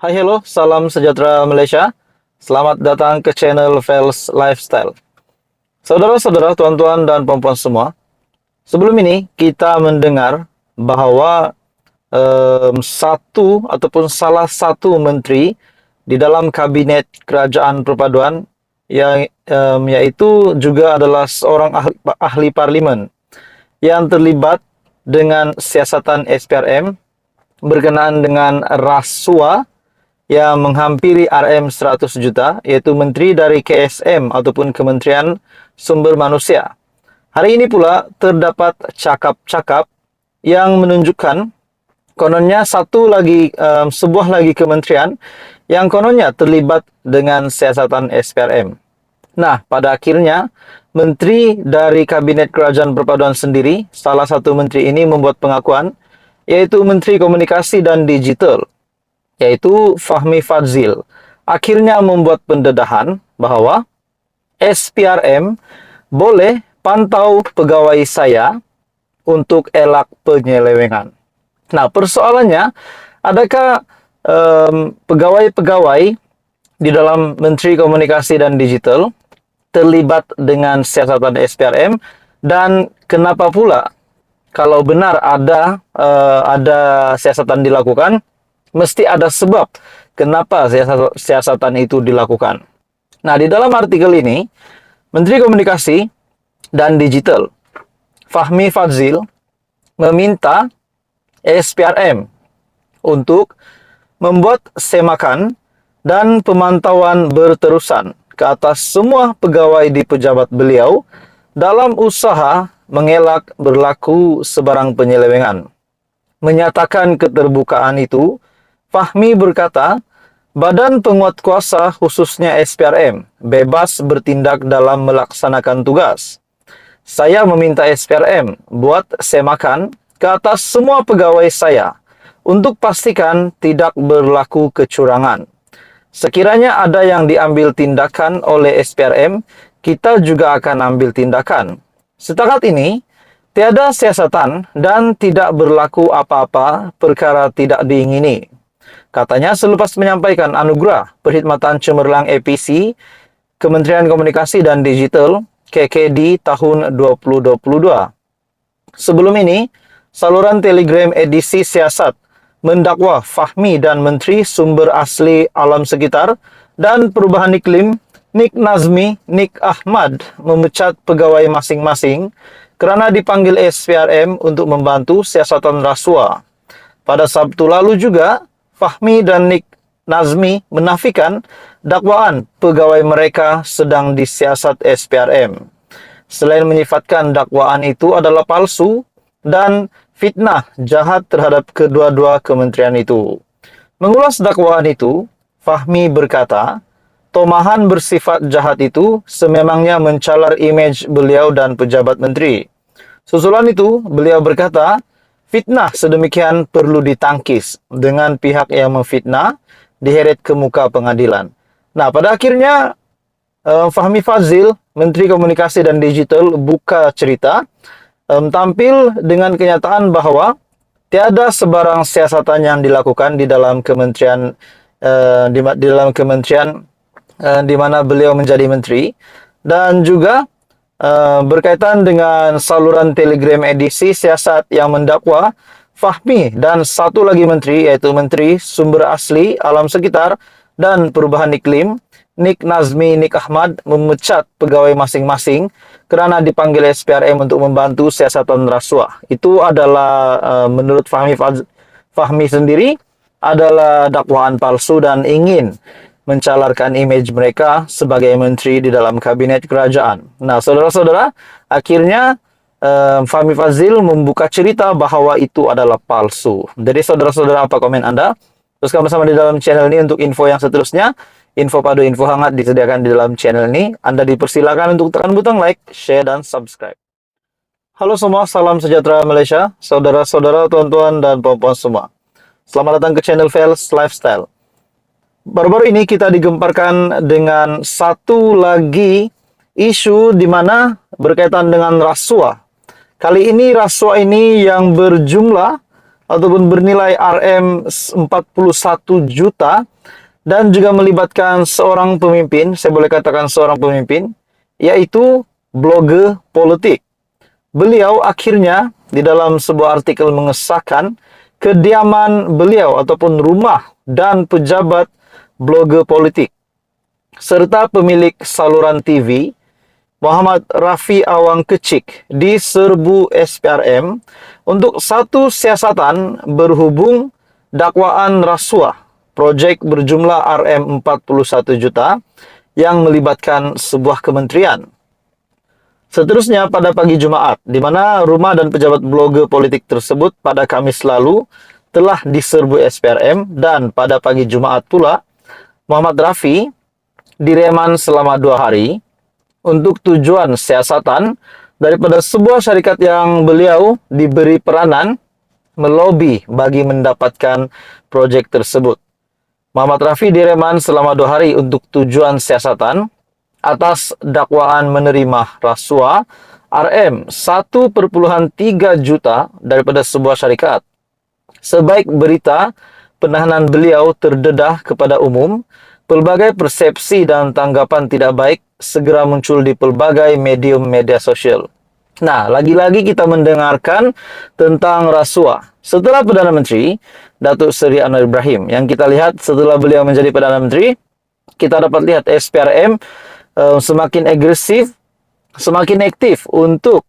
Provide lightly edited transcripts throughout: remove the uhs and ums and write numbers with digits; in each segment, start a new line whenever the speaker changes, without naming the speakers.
Hai hello, salam sejahtera Malaysia. Selamat datang ke channel Fels Lifestyle. Saudara-saudara, tuan-tuan dan puan-puan semua, sebelum ini kita mendengar bahwa salah satu menteri di dalam kabinet kerajaan perpaduan yang yaitu juga adalah seorang ahli parlimen yang terlibat dengan siasatan SPRM berkenaan dengan rasuah yang menghampiri RM 100 juta, yaitu menteri dari KSM ataupun Kementerian Sumber Manusia. Hari ini pula terdapat cakap-cakap yang menunjukkan kononnya sebuah lagi kementerian yang kononnya terlibat dengan siasatan SPRM. Nah, pada akhirnya menteri dari Kabinet Kerajaan Perpaduan sendiri, salah satu menteri ini membuat pengakuan, yaitu Menteri Komunikasi dan Digital, yaitu Fahmi Fadzil, akhirnya membuat pendedahan bahwa SPRM boleh pantau pegawai saya untuk elak penyelewengan. Nah, persoalannya, adakah pegawai-pegawai di dalam Menteri Komunikasi dan Digital terlibat dengan siasatan SPRM, dan kenapa pula kalau benar ada siasatan dilakukan, mesti ada sebab kenapa siasatan itu dilakukan. Nah, di dalam artikel ini, Menteri Komunikasi dan Digital, Fahmi Fadzil, meminta SPRM untuk membuat semakan dan pemantauan berterusan ke atas semua pegawai di pejabat beliau dalam usaha mengelak berlaku sebarang penyelewengan. Menyatakan keterbukaan itu, Fahmi berkata, Badan Penguatkuasa khususnya SPRM bebas bertindak dalam melaksanakan tugas. Saya meminta SPRM buat semakan ke atas semua pegawai saya untuk pastikan tidak berlaku kecurangan. Sekiranya ada yang diambil tindakan oleh SPRM, kita juga akan ambil tindakan. Setakat ini, tiada siasatan dan tidak berlaku apa-apa perkara tidak diingini. Katanya selepas menyampaikan anugerah perkhidmatan cemerlang APC Kementerian Komunikasi dan Digital KKD tahun 2022. Sebelum ini, saluran Telegram edisi siasat mendakwa Fahmi dan Menteri Sumber Asli Alam Sekitar dan Perubahan Iklim Nik Nazmi, Nik Ahmad memecat pegawai masing-masing kerana dipanggil SPRM untuk membantu siasatan rasuah. Pada Sabtu lalu juga, Fahmi dan Nik Nazmi menafikan dakwaan pegawai mereka sedang disiasat SPRM. Selain menyifatkan dakwaan itu adalah palsu dan fitnah jahat terhadap kedua-dua kementerian itu. Mengulas dakwaan itu, Fahmi berkata, tomahan bersifat jahat itu sememangnya mencalar imej beliau dan pejabat menteri. Susulan itu, beliau berkata, fitnah sedemikian perlu ditangkis dengan pihak yang memfitnah diheret ke muka pengadilan. Nah, pada akhirnya Fahmi Fadzil, Menteri Komunikasi dan Digital, buka cerita, tampil dengan kenyataan bahwa tiada sebarang siasatan yang dilakukan di dalam kementerian di mana beliau menjadi menteri, dan juga berkaitan dengan saluran Telegram edisi siasat yang mendakwa Fahmi dan satu lagi menteri, yaitu Menteri Sumber Asli Alam Sekitar dan Perubahan Iklim Nik Nazmi, Nik Ahmad memecat pegawai masing-masing kerana dipanggil SPRM untuk membantu siasatan rasuah. Itu adalah menurut Fahmi sendiri adalah dakwaan palsu dan ingin mencalarkan imej mereka sebagai menteri di dalam kabinet kerajaan. Nah, saudara-saudara, akhirnya Fahmi Fadzil membuka cerita bahwa itu adalah palsu. Jadi, saudara-saudara, apa komen Anda? Teruskan bersama di dalam channel ini untuk info yang seterusnya. Info padu, info hangat disediakan di dalam channel ini. Anda dipersilakan untuk tekan butang like, share, dan subscribe. Halo semua, salam sejahtera Malaysia. Saudara-saudara, tuan-tuan, dan puan-puan semua. Selamat datang ke channel Fels Lifestyle. Baru-baru ini kita digemparkan dengan satu lagi isu di mana berkaitan dengan rasuah. Kali ini rasuah ini yang berjumlah ataupun bernilai RM 41 juta dan juga melibatkan seorang pemimpin, saya boleh katakan seorang pemimpin, yaitu blogger politik. Beliau akhirnya di dalam sebuah artikel mengesahkan kediaman beliau ataupun rumah dan pejabat blogger politik serta pemilik saluran TV Muhammad Rafi Awang Kecik diserbu SPRM untuk satu siasatan berhubung dakwaan rasuah proyek berjumlah Rm41 juta yang melibatkan sebuah kementerian. Seterusnya pada pagi Jumat, di mana rumah dan pejabat blogger politik tersebut pada Kamis lalu telah diserbu SPRM, dan pada pagi Jumat pula Muhammad Rafi direman selama 2 hari untuk tujuan siasatan daripada sebuah syarikat yang beliau diberi peranan melobi bagi mendapatkan proyek tersebut. Muhammad Rafi direman selama 2 hari untuk tujuan siasatan atas dakwaan menerima rasuah Rm 1,3 juta daripada sebuah syarikat. Sebaik berita penahanan beliau terdedah kepada umum, pelbagai persepsi dan tanggapan tidak baik segera muncul di pelbagai medium media sosial. Nah, lagi-lagi kita mendengarkan tentang rasuah. Setelah Perdana Menteri, Datuk Seri Anwar Ibrahim, yang kita lihat setelah beliau menjadi Perdana Menteri, kita dapat lihat SPRM semakin agresif, semakin aktif untuk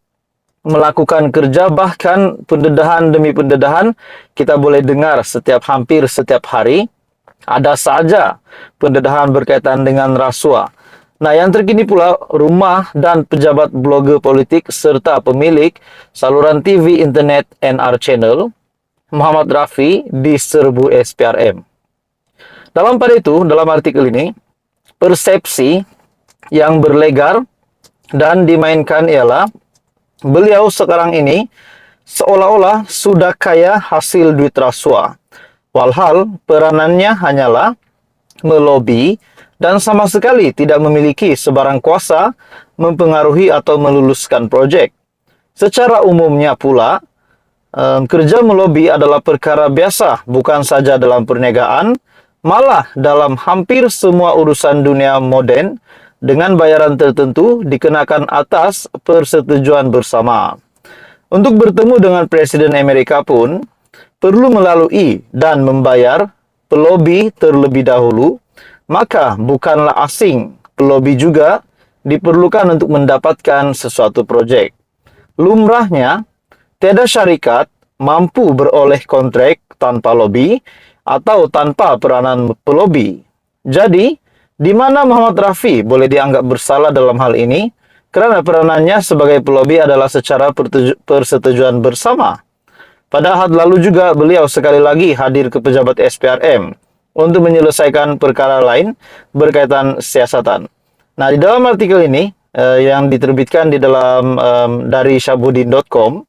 melakukan kerja, bahkan pendedahan demi pendedahan kita boleh dengar hampir setiap hari ada saja pendedahan berkaitan dengan rasuah. Nah, yang terkini pula rumah dan pejabat blogger politik serta pemilik saluran TV internet NR Channel Muhammad Rafi diserbu SPRM. Dalam artikel ini, persepsi yang berlegar dan dimainkan ialah beliau sekarang ini seolah-olah sudah kaya hasil duit rasuah. Walhal peranannya hanyalah melobi dan sama sekali tidak memiliki sebarang kuasa mempengaruhi atau meluluskan proyek. Secara umumnya pula, kerja melobi adalah perkara biasa bukan saja dalam perniagaan, malah dalam hampir semua urusan dunia moden dengan bayaran tertentu dikenakan atas persetujuan bersama. Untuk bertemu dengan Presiden Amerika pun perlu melalui dan membayar pelobi terlebih dahulu, maka bukanlah asing pelobi juga diperlukan untuk mendapatkan sesuatu proyek. Lumrahnya, tiada syarikat mampu beroleh kontrak tanpa lobi atau tanpa peranan pelobi. Jadi, di mana Muhammad Rafi boleh dianggap bersalah dalam hal ini? Kerana peranannya sebagai pelobi adalah secara persetujuan bersama. Pada Ahad lalu juga beliau sekali lagi hadir ke pejabat SPRM untuk menyelesaikan perkara lain berkaitan siasatan. Nah, di dalam artikel ini yang diterbitkan di dalam dari syabudin.com,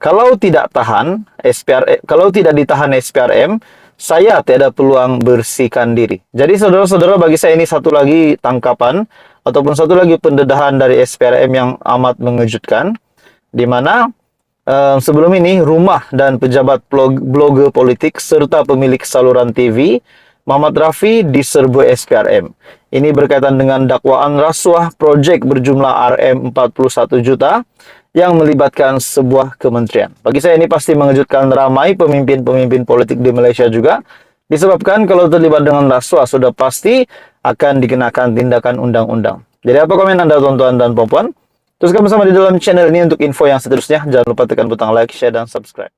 kalau tidak ditahan SPRM, saya tiada peluang bersihkan diri. Jadi saudara-saudara, bagi saya ini satu lagi tangkapan ataupun satu lagi pendedahan dari SPRM yang amat mengejutkan, di mana sebelum ini rumah dan pejabat blogger politik serta pemilik saluran TV Muhammad Rafi diserbu SPRM. Ini berkaitan dengan dakwaan rasuah proyek berjumlah Rm41 juta yang melibatkan sebuah kementerian. Bagi saya ini pasti mengejutkan ramai pemimpin-pemimpin politik di Malaysia juga, disebabkan kalau terlibat dengan rasuah sudah pasti akan dikenakan tindakan undang-undang. Jadi apa komen Anda tuan-tuan dan puan-puan? Teruskan bersama di dalam channel ini untuk info yang seterusnya. Jangan lupa tekan butang like, share, dan subscribe.